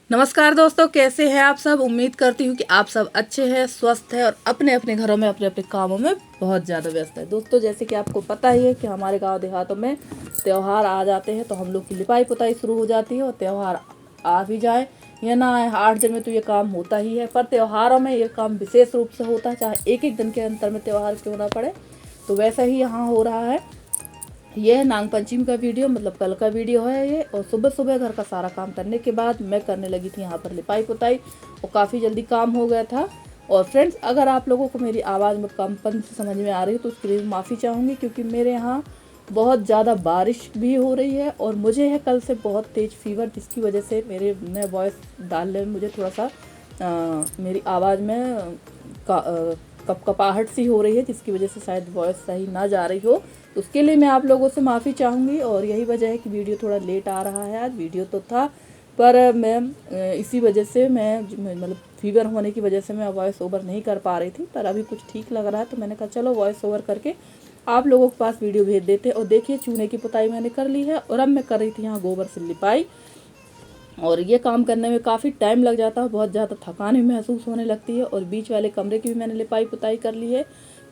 नमस्कार दोस्तों, कैसे हैं आप सब। उम्मीद करती हूँ कि आप सब अच्छे हैं, स्वस्थ हैं और अपने अपने घरों में अपने अपने कामों में बहुत ज़्यादा व्यस्त है। दोस्तों, जैसे कि आपको पता ही है कि हमारे गांव देहातों में त्यौहार आ जाते हैं तो हम लोग की लिपाई पुताई शुरू हो जाती है। और त्यौहार आ भी जाए या ना आए, 8 दिन में तो ये काम होता ही है। पर त्योहारों में ये काम विशेष रूप से होता है, चाहे एक एक दिन के अंतर में त्यौहार क्यों ना पड़े। तो वैसा ही यहाँ हो रहा है। ये है नाग पंचमी का वीडियो, मतलब कल का वीडियो है ये। और सुबह सुबह घर का सारा काम करने के बाद मैं करने लगी थी यहाँ पर लिपाई पुताई, और काफ़ी जल्दी काम हो गया था। और फ्रेंड्स, अगर आप लोगों को मेरी आवाज़ में कमपन से समझ में आ रही है तो उसके लिए माफ़ी चाहूँगी, क्योंकि मेरे यहाँ बहुत ज़्यादा बारिश भी हो रही है और मुझे है कल से बहुत तेज़ फीवर, जिसकी वजह से मैं वॉइस डालने में मुझे थोड़ा सा मेरी आवाज़ में कपकपाहट सी हो रही है, जिसकी वजह से शायद वॉइस सही ना जा रही हो। तो उसके लिए मैं आप लोगों से माफ़ी चाहूँगी। और यही वजह है कि वीडियो थोड़ा लेट आ रहा है। आज वीडियो तो था, पर मैं इसी वजह से मैं मतलब फीवर होने की वजह से मैं वॉइस ओवर नहीं कर पा रही थी। पर अभी कुछ ठीक लग रहा है तो मैंने कहा चलो वॉइस ओवर करके आप लोगों के पास वीडियो भेज देते। और देखिए, चूने की पुताई मैंने कर ली है और अब मैं कर रही थी यहाँ गोबर से लिपाई। और ये काम करने में काफ़ी टाइम लग जाता है, बहुत ज़्यादा थकान भी महसूस होने लगती है। और बीच वाले कमरे की भी मैंने लिपाई पुताई कर ली है,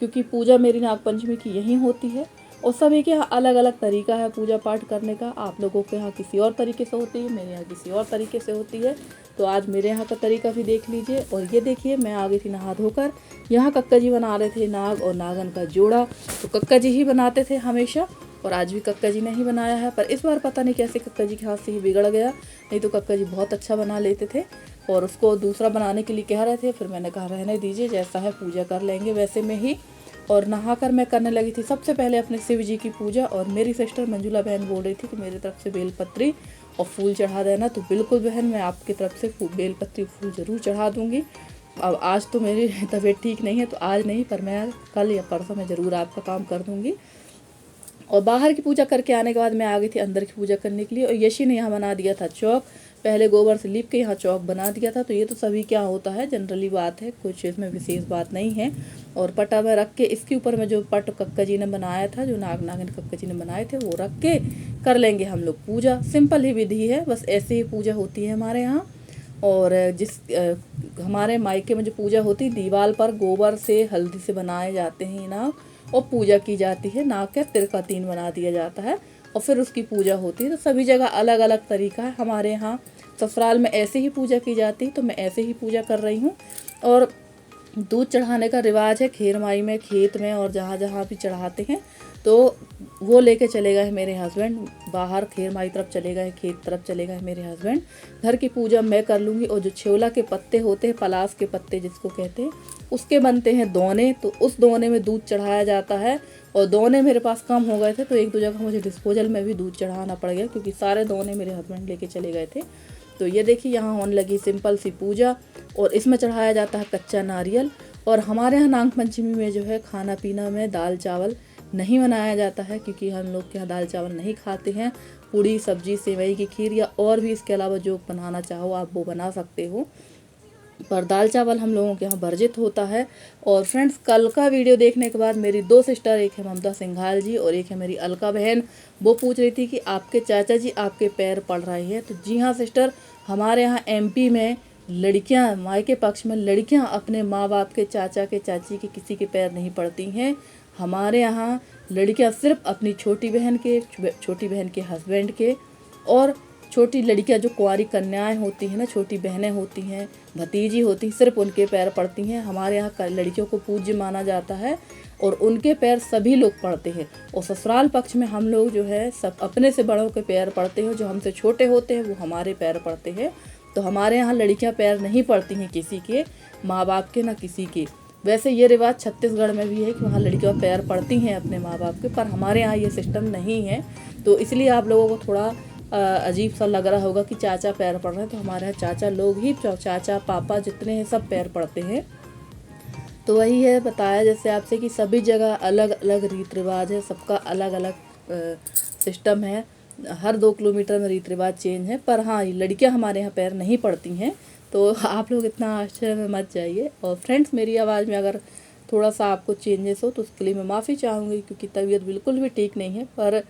क्योंकि पूजा मेरी नाग पंचमी की यहीं होती है। और सभी के यहाँ अलग अलग तरीका है पूजा पाठ करने का। आप लोगों के यहाँ किसी और तरीके से होती है, मेरे यहाँ किसी और तरीके से होती है। तो आज मेरे यहाँ का तरीका भी देख लीजिए। और ये देखिए, मैं आ गई थी नहा धोकर। यहाँ कक्का जी बना रहे थे नाग और नागन का जोड़ा। तो कक्का जी ही बनाते थे हमेशा, और आज भी कक्का जी ने ही बनाया है। पर इस बार पता नहीं कैसे कक्का जी के हाथ से ही बिगड़ गया, नहीं तो कक्का जी बहुत अच्छा बना लेते थे। और उसको दूसरा बनाने के लिए कह रहे थे, फिर मैंने कहा रहने दीजिए, जैसा है पूजा कर लेंगे वैसे में ही। और नहाकर मैं करने लगी थी सबसे पहले अपने शिव जी की पूजा। और मेरी सिस्टर मंजुला बहन बोल रही थी कि मेरी तरफ से बेलपत्री और फूल चढ़ा देना। तो बिल्कुल बहन, मैं आपकी तरफ से बेलपत्री फूल ज़रूर चढ़ा दूँगी। अब आज तो मेरी तबीयत ठीक नहीं है तो आज नहीं, पर मैं कल या परसों में ज़रूर आपका काम कर दूँगी। और बाहर की पूजा करके आने के बाद मैं आ गई थी अंदर की पूजा करने के लिए। और यशी ने यहाँ बना दिया था चौक, पहले गोबर से लीप के यहाँ चौक बना दिया था। तो ये तो सभी क्या होता है, जनरली बात है, कुछ इसमें विशेष बात नहीं है। और पटा में रख के इसके ऊपर में जो पट कक्का जी ने बनाया था, जो नाग नागिन कक्का जी ने बनाए थे, वो रख के कर लेंगे हम लोग पूजा। सिंपल ही विधि है, बस ऐसे ही पूजा होती है हमारे यहाँ। और हमारे मायके में जो पूजा होती, दीवार पर गोबर से हल्दी से बनाए जाते हैं नाग, और पूजा की जाती है। नाग के तिरका 3 बना दिया जाता है और फिर उसकी पूजा होती है। तो सभी जगह अलग अलग तरीका है। हमारे यहाँ ससुराल में ऐसे ही पूजा की जाती है, तो मैं ऐसे ही पूजा कर रही हूँ। और दूध चढ़ाने का रिवाज है खेर माई में, खेत में, और जहाँ जहाँ भी चढ़ाते हैं तो वो लेके चले गए मेरे हस्बैंड बाहर, खेर माई तरफ चले गए, खेत तरफ चले गए मेरे हस्बैंड। घर की पूजा मैं कर लूँगी। और जो छेवला के पत्ते होते हैं, पलास के पत्ते जिसको कहते हैं, उसके बनते हैं दोने। तो उस दोने में दूध चढ़ाया जाता है। और दोने मेरे पास कम हो गए थे तो एक दो जगह मुझे डिस्पोजल में भी दूध चढ़ाना पड़ गया, क्योंकि सारे दोने मेरे हस्बैंड लेके चले गए थे। तो ये देखिए, यहाँ होने लगी सिंपल सी पूजा। और इसमें चढ़ाया जाता है कच्चा नारियल। और हमारे यहाँ नाग पंचमी में जो है खाना पीना में दाल चावल नहीं बनाया जाता है, क्योंकि हम लोग के यहाँ दाल चावल नहीं खाते हैं। पूड़ी सब्जी सेवई की खीर या और भी इसके अलावा जो बनाना चाहो आप वो बना सकते हो, पर दाल चावल हम लोगों के यहाँ वर्जित होता है। और फ्रेंड्स, कल का वीडियो देखने के बाद मेरी 2 सिस्टर, एक है ममता सिंघाल जी और एक है मेरी अलका बहन, वो पूछ रही थी कि आपके चाचा जी आपके पैर पड़ रहे हैं। तो जी हाँ सिस्टर, हमारे यहाँ एमपी में लड़कियाँ, मायके पक्ष में लड़कियाँ अपने माँ बाप के, चाचा के, चाची के, किसी के पैर नहीं पड़ती हैं। हमारे यहाँ लड़कियाँ सिर्फ अपनी छोटी बहन के हस्बैंड के, और छोटी लड़कियाँ जो कुंवारी कन्याएं होती हैं ना, छोटी बहनें होती हैं, भतीजी होती हैं, सिर्फ उनके पैर पड़ती हैं। हमारे यहाँ लड़कियों को पूज्य माना जाता है और उनके पैर सभी लोग पड़ते हैं। और ससुराल पक्ष में हम लोग जो है सब अपने से बड़ों के पैर पड़ते हैं, जो हमसे छोटे होते हैं वो हमारे पैर पड़ते हैं। तो हमारे यहाँ लड़कियाँ पैर नहीं पड़ती हैं किसी के, माँ बाप के, ना किसी के। वैसे ये रिवाज छत्तीसगढ़ में भी है कि वहाँ लड़कियाँ पैर पड़ती हैं अपने माँ बाप के, पर हमारे यहाँ ये सिस्टम नहीं है। तो इसलिए आप लोगों को थोड़ा अजीब सा लग रहा होगा कि चाचा पैर पड़ रहे हैं। तो हमारे यहाँ चाचा लोग ही, चाचा पापा जितने हैं सब पैर पड़ते हैं। तो वही है बताया जैसे आपसे कि सभी जगह अलग अलग रीत रिवाज है, सबका अलग अलग सिस्टम है। हर 2 किलोमीटर में रीत रिवाज चेंज है। पर हाँ, लड़कियां हमारे यहाँ पैर नहीं पड़ती हैं, तो आप लोग इतना आश्चर्य में मत जाइए। और फ्रेंड्स, मेरी आवाज़ में अगर थोड़ा सा आपको चेंजेस हो तो उसके लिए मैं माफ़ी चाहूँगी, क्योंकि तबीयत बिल्कुल भी ठीक नहीं है। पर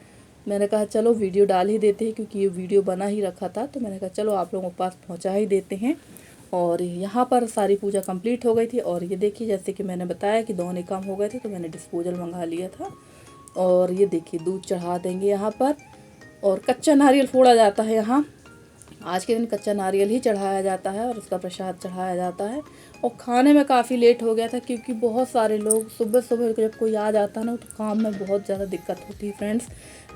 मैंने कहा चलो वीडियो डाल ही देते हैं, क्योंकि ये वीडियो बना ही रखा था, तो मैंने कहा चलो आप लोगों के पास पहुंचा ही देते हैं। और यहाँ पर सारी पूजा कंप्लीट हो गई थी। और ये देखिए, जैसे कि मैंने बताया कि दोनों काम हो गए थे, तो मैंने डिस्पोजल मंगा लिया था। और ये देखिए दूध चढ़ा देंगे यहाँ पर, और कच्चा नारियल फोड़ा जाता है यहाँ। आज के दिन कच्चा नारियल ही चढ़ाया जाता है और उसका प्रसाद चढ़ाया जाता है। और खाने में काफ़ी लेट हो गया था, क्योंकि बहुत सारे लोग सुबह सुबह जब कोई आ जाता है ना, तो काम में बहुत ज़्यादा दिक्कत होती है फ्रेंड्स।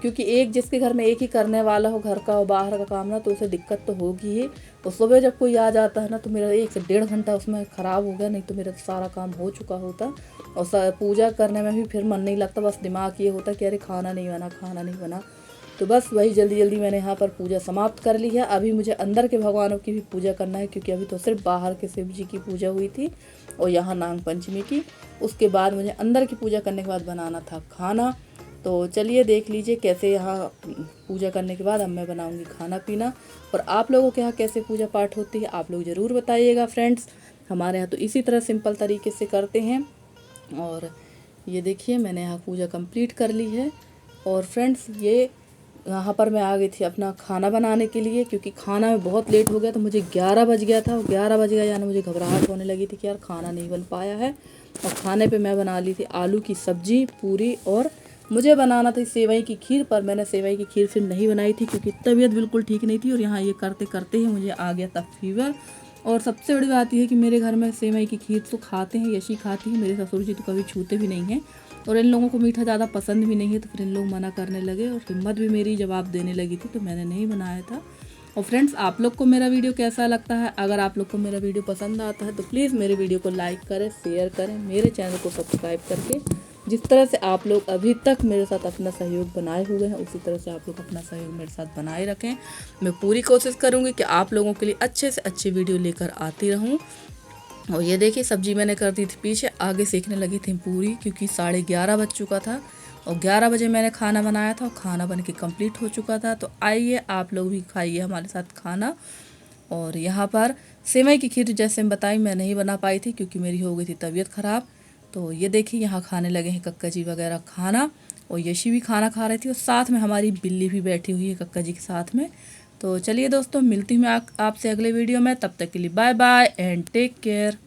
क्योंकि एक जिसके घर में एक ही करने वाला हो घर का और बाहर का काम ना, तो उसे दिक्कत तो होगी ही। और सुबह जब कोई आ जाता है ना, तो मेरा 1 से 1.5 घंटा उसमें ख़राब हो गया, नहीं तो मेरा सारा काम हो चुका होता। और पूजा करने में भी फिर मन नहीं लगता, बस दिमाग ये होता कि अरे खाना नहीं बना, खाना नहीं बना। तो बस वही जल्दी जल्दी मैंने यहाँ पर पूजा समाप्त कर ली है। अभी मुझे अंदर के भगवानों की भी पूजा करना है, क्योंकि अभी तो सिर्फ बाहर के शिव जी की पूजा हुई थी और यहाँ नाग पंचमी की। उसके बाद मुझे अंदर की पूजा करने के बाद बनाना था खाना। तो चलिए देख लीजिए कैसे यहाँ पूजा करने के बाद अब मैं बनाऊँगी खाना पीना। और आप लोगों के यहाँ कैसे पूजा पाठ होती है आप लोग ज़रूर बताइएगा फ्रेंड्स। हमारे यहाँ तो इसी तरह सिंपल तरीके से करते हैं। और ये देखिए मैंने यहाँ पूजा कंप्लीट कर ली है। और फ्रेंड्स ये यहाँ पर मैं आ गई थी अपना खाना बनाने के लिए, क्योंकि खाना में बहुत लेट हो गया, तो मुझे 11 बज गया था। 11 बज गया यानी मुझे घबराहट होने लगी थी कि यार खाना नहीं बन पाया है। और खाने पे मैं बना ली थी आलू की सब्जी, पूरी, और मुझे बनाना था सेवई की खीर। पर मैंने सेवई की खीर फिर नहीं बनाई थी, क्योंकि तबीयत बिल्कुल ठीक नहीं थी। और यहाँ ये करते करते ही मुझे आ गया था फीवर। और सबसे बड़ी बात यह है कि मेरे घर में सेवई की खीर तो खाते हैं, यशी खाती है, मेरे ससुर जी तो कभी छूते भी नहीं हैं। और इन लोगों को मीठा ज़्यादा पसंद भी नहीं है, तो फिर इन लोग मना करने लगे और हिम्मत भी मेरी जवाब देने लगी थी, तो मैंने नहीं बनाया था। और फ्रेंड्स आप लोग को मेरा वीडियो कैसा लगता है? अगर आप लोग को मेरा वीडियो पसंद आता है तो प्लीज़ मेरे वीडियो को लाइक करें, शेयर करें, मेरे चैनल को सब्सक्राइब करके जिस तरह से आप लोग अभी तक मेरे साथ अपना सहयोग बनाए हुए हैं, उसी तरह से आप लोग अपना सहयोग मेरे साथ बनाए रखें। मैं पूरी कोशिश करूँगी कि आप लोगों के लिए अच्छे से अच्छी वीडियो लेकर आती रहूँ। और ये देखिए सब्जी मैंने कर दी थी पीछे, आगे सेकने लगी थी पूरी, क्योंकि 11:30 बज चुका था। और 11 बजे मैंने खाना बनाया था और खाना बन के कंप्लीट हो चुका था। तो आइए आप लोग भी खाइए हमारे साथ खाना। और यहाँ पर सेवई की खीर जैसे मैं बताई मैं नहीं बना पाई थी, क्योंकि मेरी हो गई थी तबीयत ख़राब। तो ये देखिए यहाँ खाने लगे हैं कक्का जी वगैरह खाना, और यशी भी खाना खा रही थी, और साथ में हमारी बिल्ली भी बैठी हुई है कक्का जी के साथ में। तो चलिए दोस्तों मिलती हूँ मैं आपसे अगले वीडियो में। तब तक के लिए bye bye and take care.